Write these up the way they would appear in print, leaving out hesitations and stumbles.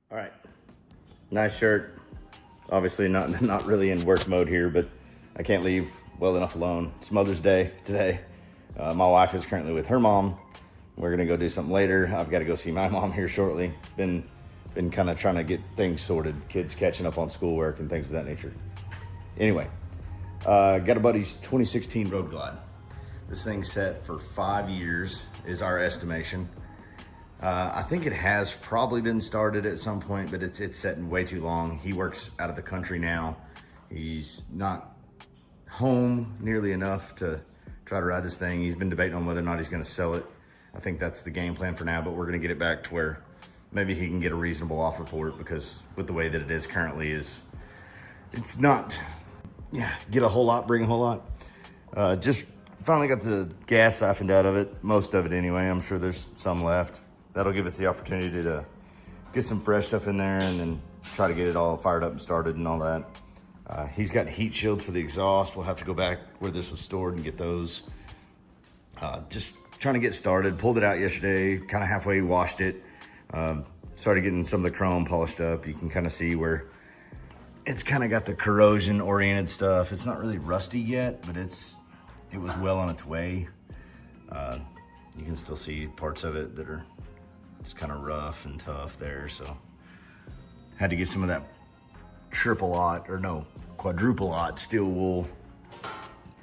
All right, nice shirt. Obviously not really in work mode here, but I can't leave well enough alone. It's Mother's Day today. My wife is currently with her mom. We're gonna go do something later. I've got to go see my mom here shortly. Been kind of trying to get things sorted. Kids catching up on schoolwork and things of that nature. Anyway, got a buddy's 2016 Road Glide. This thing's set for 5 years is our estimation. I think it has probably been started at some point, but it's setting way too long. He works out of the country now. He's not home nearly enough to try to ride this thing. He's been debating on whether or not he's gonna sell it. I think that's the game plan for now, but we're gonna get it back to where maybe he can get a reasonable offer for it, because with the way that it is currently it's not, get a whole lot, bring a whole lot. Just finally got the gas siphoned out of it, most of it anyway. I'm sure there's some left. That'll give us the opportunity to get some fresh stuff in there and then try to get it all fired up and started and all that. He's got heat shields for the exhaust. We'll have to go back where this was stored and get those. Just trying to get started. Pulled it out yesterday, kind of halfway washed it. Started getting some of the chrome polished up. You can kind of see where it's kind of got the corrosion oriented stuff. It's not really rusty yet, but it was well on its way. You can still see parts of it that are it's kind of rough and tough there, so had to get some of that quadruple-aught steel wool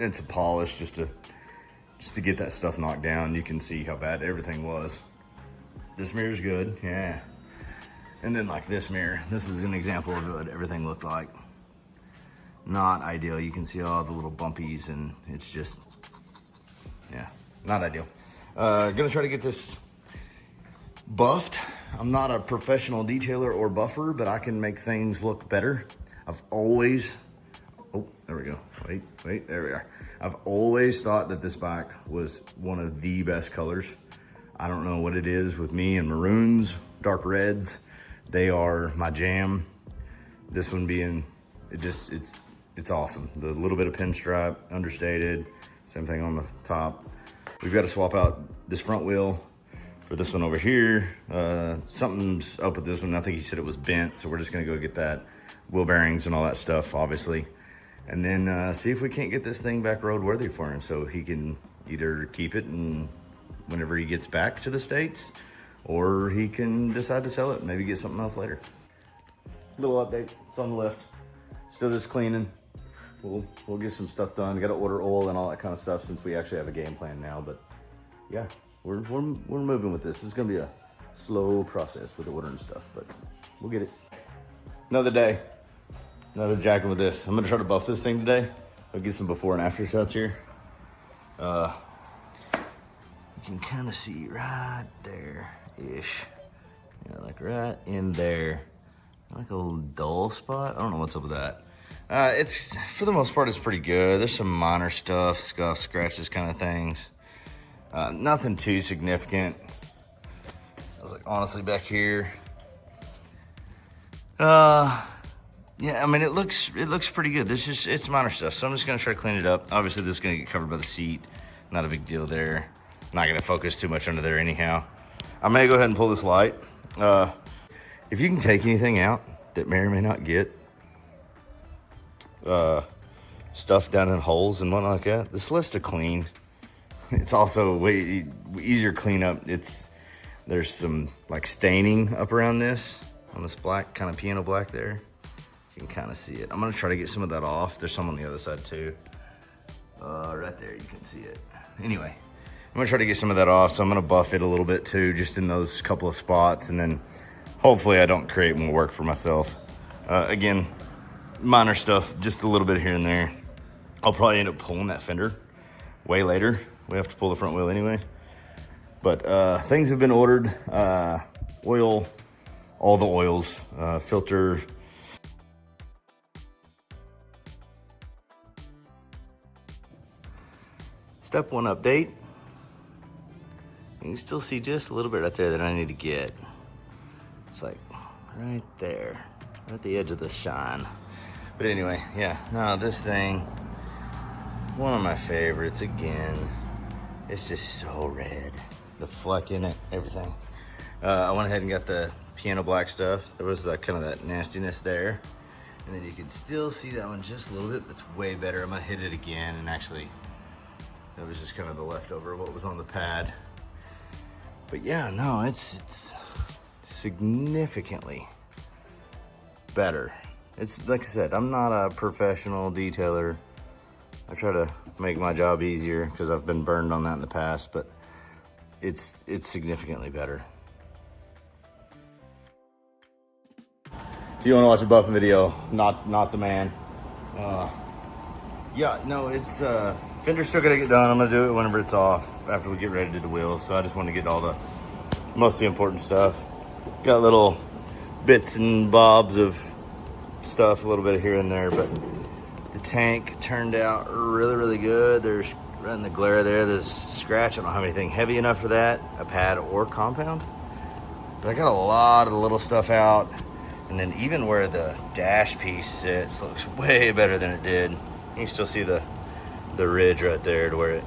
and some polish just to get that stuff knocked down. You can see how bad everything was. This mirror's good, yeah. And then like this mirror, this is an example of what everything looked like. Not ideal. You can see all the little bumpies, and it's just, yeah, not ideal. Gonna try to get this buffed. I'm not a professional detailer or buffer, but I can make things look better. I've always, oh, there we go. Wait, there we are. I've always thought that this bike was one of the best colors. I don't know what it is with me and maroons, dark reds. They are my jam. This one being, it's awesome. The little bit of pinstripe, understated, same thing on the top. We've got to swap out this front wheel for this one over here. Something's up with this one. I think he said it was bent, so we're just gonna go get that, wheel bearings and all that stuff, obviously. And then see if we can't get this thing back roadworthy for him, so he can either keep it and whenever he gets back to the States, or he can decide to sell it, maybe get something else later. Little update, it's on the lift. Still just cleaning. We'll get some stuff done. Got to order oil and all that kind of stuff since we actually have a game plan now. But yeah, we're moving with this. It's gonna be a slow process with ordering stuff, but we'll get it. Another day, another jacking with this. I'm gonna try to buff this thing today. I'll get some before and after shots here. You can kind of see right there-ish. Yeah, like right in there. Like a little dull spot. I don't know what's up with that. It's, for the most part, it's pretty good. There's some minor stuff, scuffs, scratches kind of things. Nothing too significant. I was like, honestly, back here. Yeah, I mean, it looks pretty good. It's minor stuff, so I'm just gonna try to clean it up. Obviously, this is gonna get covered by the seat. Not a big deal there. Not gonna focus too much under there anyhow. I may go ahead and pull this light. If you can take anything out that may or may not get stuff down in holes and whatnot like that, this list to clean. It's also way easier cleanup. There's some like staining up around this on this black, kind of piano black there. You can kind of see it. I'm gonna try to get some of that off. There's some on the other side too. Right there, you can see it. Anyway, I'm gonna try to get some of that off. So I'm gonna buff it a little bit too, just in those couple of spots, and then hopefully I don't create more work for myself. Again, minor stuff, just a little bit here and there. I'll probably end up pulling that fender way later. We have to pull the front wheel anyway. But things have been ordered. Oil, all the oils, filter. Step one update. You can still see just a little bit right there that I need to get. It's like right there, right at the edge of the shine. But anyway, yeah, no, this thing, one of my favorites again. It's just so red. The fleck in it, everything. I went ahead and got the piano black stuff. There was that kind of that nastiness there. And then you can still see that one just a little bit. It's way better. I'm gonna hit it again, and actually, that was just kind of the leftover of what was on the pad. But yeah, no, it's significantly better. It's like I said, I'm not a professional detailer. I try to make my job easier because I've been burned on that in the past, but it's significantly better. If you want to watch a buffing video, not the man. Yeah, no, it's fender's still gonna get done. I'm gonna do it whenever it's off after we get ready to do the wheels. So I just want to get all the most of the important stuff. Got little bits and bobs of stuff, a little bit here and there, but the tank turned out really good. There's right in the glare there's a scratch. I don't have anything heavy enough for that, a pad or compound, but I got a lot of the little stuff out. And then even where the dash piece sits looks way better than it did. You can still see the ridge right there to where it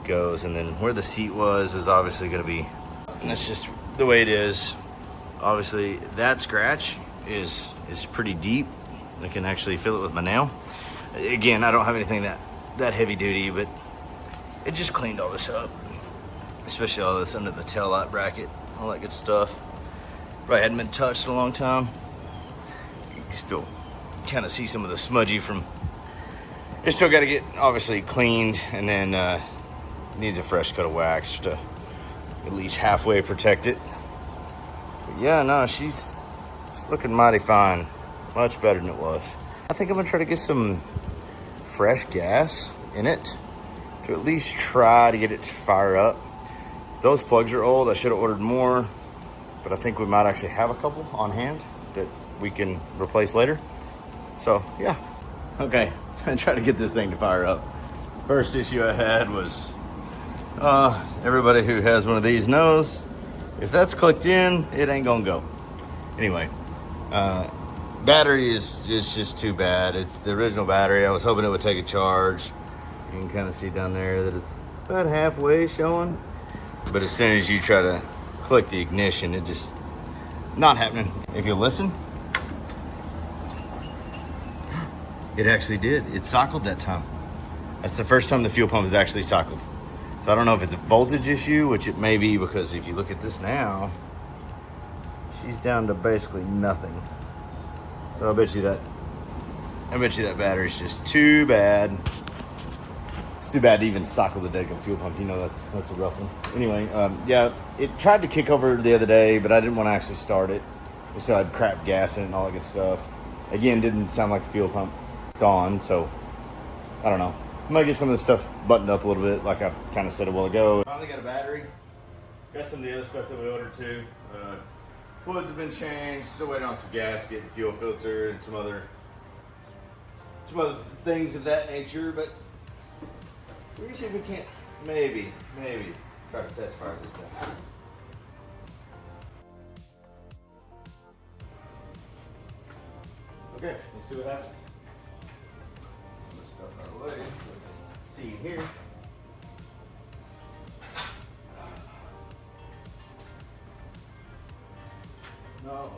goes. And then where the seat was is obviously gonna be, and that's just the way it is. Obviously that scratch is pretty deep. I can actually feel it with my nail. Again, I don't have anything that heavy duty, but it just cleaned all this up. Especially all this under the tail light bracket, all that good stuff. Probably hadn't been touched in a long time. You can still kind of see some of the smudgy from, it's still got to get obviously cleaned, and then needs a fresh coat of wax to at least halfway protect it. But yeah, no, she's looking mighty fine. Much better than it was. I think I'm gonna try to get some fresh gas in it to at least try to get it to fire up. Those plugs are old. I should have ordered more, but I think we might actually have a couple on hand that we can replace later. So yeah, okay, I try to get this thing to fire up. First issue I had was, everybody who has one of these knows, if that's clicked in, it ain't gonna go. Anyway, battery is just too bad. It's the original battery. I was hoping it would take a charge. You can kind of see down there that it's about halfway showing, but as soon as you try to click the ignition, it just not happening. If you listen, it actually did. It cycled that time. That's the first time the fuel pump has actually cycled. So I don't know if it's a voltage issue, which it may be, because if you look at this now, she's down to basically nothing. So I bet you that battery's just too bad. It's too bad to even cycle the deck of fuel pump. You know, that's a rough one. Anyway, yeah, it tried to kick over the other day, but I didn't want to actually start it. We still had crap gas in it and all that good stuff. Again, didn't sound like the fuel pump on, so I don't know. I might get some of this stuff buttoned up a little bit, like I kind of said a while ago. Finally got a battery. Got some of the other stuff that we ordered too. Fluids have been changed. Still waiting on some gasket and fuel filter and some other things of that nature. But we're gonna see if we can't maybe try to test fire this stuff. Okay, let's see what happens. Some of this stuff out of the way. So see here. No.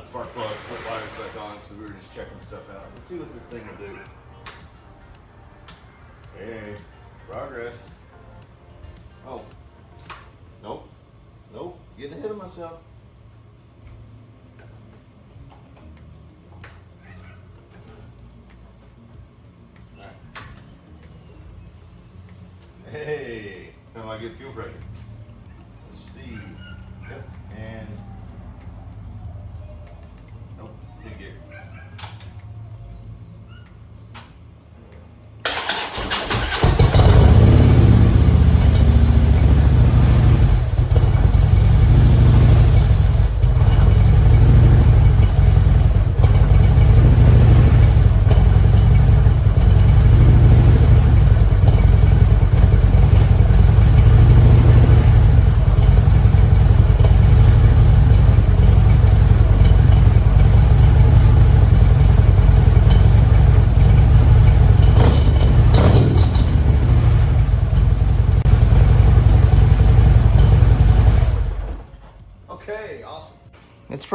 Spark plugs, put wires back on, so we were just checking stuff out. Let's see what this thing will do. Hey, progress. Oh. Nope. Getting ahead of myself. Right. Hey, kind of like good fuel pressure. Let's see. Yep, and nope, two gear.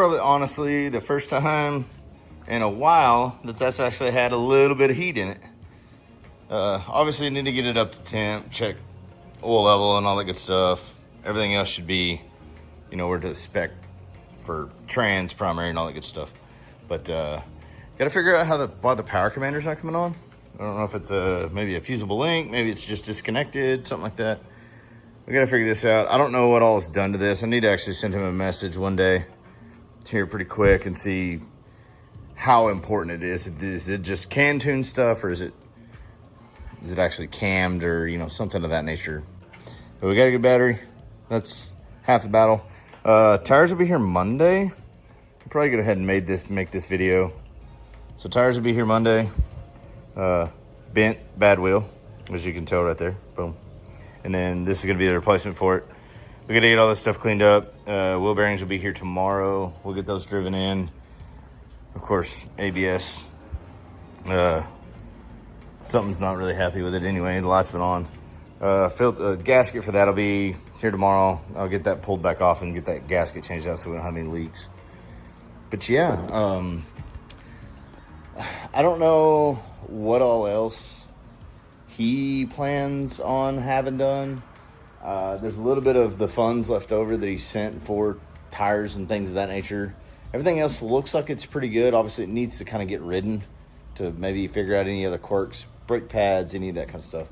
probably honestly the first time in a while that's actually had a little bit of heat in it. Obviously, you need to get it up to temp, check oil level and all that good stuff. Everything else should be, you know, we're to spec for trans, primary, and all that good stuff. But gotta figure out why the power commander's not coming on. I don't know if it's maybe a fusible link, maybe it's just disconnected, something like that. We gotta figure this out. I don't know what all is done to this. I need to actually send him a message one day here pretty quick and see how important it is. Is it just can tune stuff, or is it actually cammed, or, you know, something of that nature? But we got a good battery. That's half the battle. Tires will be here Monday. I'm probably go ahead and make this video. So tires will be here Monday. Bent, bad wheel, as you can tell right there. Boom. And then this is gonna be the replacement for it. We gotta get all this stuff cleaned up. Wheel bearings will be here tomorrow. We'll get those driven in. Of course, ABS. Something's not really happy with it anyway. The light's been on. Gasket for that'll be here tomorrow. I'll get that pulled back off and get that gasket changed out so we don't have any leaks. But yeah, I don't know what all else he plans on having done. There's a little bit of the funds left over that he sent for tires and things of that nature. Everything else looks like it's pretty good. Obviously, it needs to kind of get ridden to maybe figure out any other quirks, brake pads, any of that kind of stuff.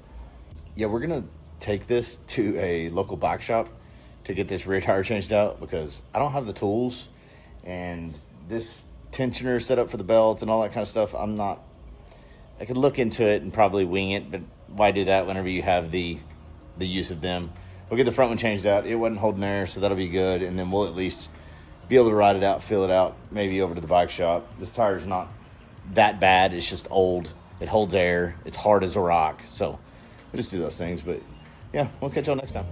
Yeah, we're gonna take this to a local bike shop to get this rear tire changed out, because I don't have the tools, and this tensioner set up for the belts and all that kind of stuff, I could look into it and probably wing it, but why do that whenever you have the use of them? We'll get the front one changed out. It wasn't holding air, so that'll be good, and then we'll at least be able to ride it out, fill it out, maybe over to the bike shop. This tire's not that bad. It's just old. It holds air. It's hard as a rock. So we'll just do those things. But yeah, we'll catch y'all next time.